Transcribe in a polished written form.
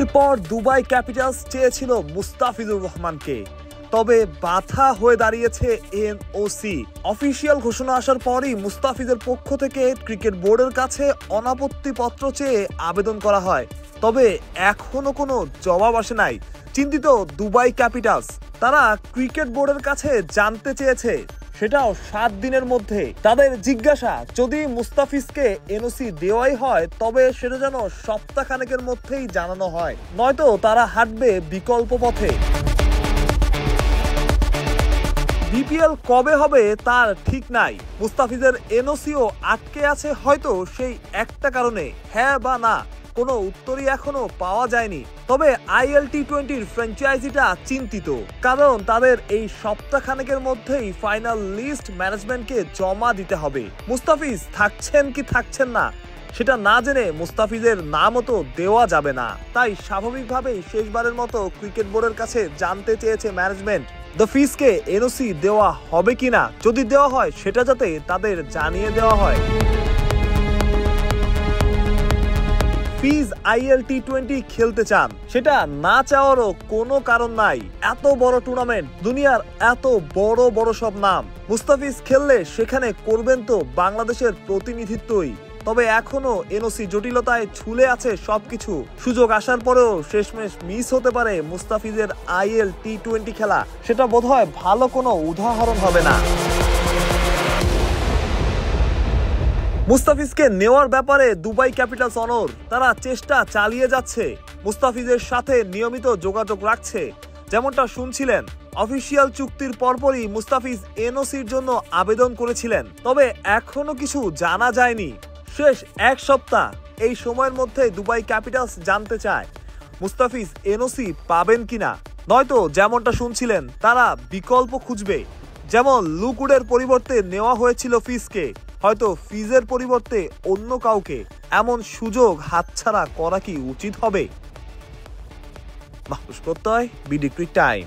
এরপর Dubai Capitals চেয়েছিল মুস্তাফিজুর রহমানকে, তবে বাধা হয়ে দাঁড়িয়েছে এনওসি। অফিসিয়াল ঘোষণা আসার পরই মুস্তাফিজের পক্ষ থেকে ক্রিকেট বোর্ডের কাছে অনাপত্তি পত্র চেয়ে আবেদন করা হয়, তবে এখনো কোনো জবাব আসে নাই। চিন্তিত দুবাই ক্যাপিটালস, তারা ক্রিকেট বোর্ডের কাছে জানতে চেয়েছে, সেটাও 7 দিনের মধ্যে। তাদের জিজ্ঞাসা, যদি মুস্তাফিজকে এনওসি দেওয়াই হয় তবে সেটা যেন সপ্তাহখানেকের মধ্যেই জানানো হয়, নয়তো তারা হাঁটবে বিকল্প পথে। বিপিএল কবে হবে তার ঠিক নাই। মুস্তাফিজের এনওসিও আটকে আছে হয়তো সেই একটা কারণে, হ্যাঁ বা না কোনো উত্তরই এখনো পাওয়া যায়নি। তবে আইএল টি-20 ফ্র্যাঞ্চাইজিটা চিন্তিত, কারণ তাদের এই সপ্তাহখানেকের মধ্যেই ফাইনাল লিস্ট ম্যানেজমেন্টকে জমা দিতে হবে। মুস্তাফিজ থাকছেন কি থাকছেন না সেটা না জেনে মুস্তাফিজের নামও তো দেওয়া যাবে না, তাই স্বাভাবিকভাবেই শেষবারের মতো ক্রিকেট বোর্ডের কাছে জানতে চেয়েছে ম্যানেজমেন্ট দ্য ফিজকে এনওসি দেওয়া হবে কিনা। যদি দেওয়া হয় সেটা যাতে তাদের জানিয়ে দেওয়া হয়। ফিজ আইএল টি-20 খেলতে চান, সেটা না চাওয়ারও কোনো কারণ নাই। এত বড় টুর্নামেন্ট, দুনিয়ার এত বড় বড় সব নাম, মুস্তাফিজ খেললে সেখানে করবেন তো বাংলাদেশের প্রতিনিধিত্বই। তবে এখনো এনওসি জটিলতায় ঝুলে আছে সবকিছু। সুযোগ আসার পরেও শেষমেশ মিস হতে পারে মুস্তাফিজের আইএল টি-20 খেলা, সেটা বোধহয় ভালো কোনো উদাহরণ হবে না। মুস্তাফিজকে নেওয়ার ব্যাপারে দুবাই ক্যাপিটালস অনর, তারা চেষ্টা চালিয়ে যাচ্ছে, মুস্তাফিজের সাথে নিয়মিত যোগাযোগ রাখছে। যেমনটা শুনছিলেন, অফিসিয়াল চুক্তির পরপরই মুস্তাফিজ এনওসির জন্য আবেদন করেছিলেন, তবে এখনো কিছু জানা যায়নি। শেষ 1 সপ্তাহ, এই সময়ের মধ্যে দুবাই ক্যাপিটালস জানতে চায় মুস্তাফিজ এনওসি পাবেন কিনা, নয়তো যেমনটা শুনছিলেন তারা বিকল্প খুঁজবে। যেমন লুকউডের পরিবর্তে নেওয়া হয়েছিল ফিজকে, হয়তো ফিজের পরিবর্তে অন্য কাউকে। এমন সুযোগ হাতছাড়া করা কি উচিত হবে? মাহফুজ প্রত্যয়, বিডি ক্রিক টাইম।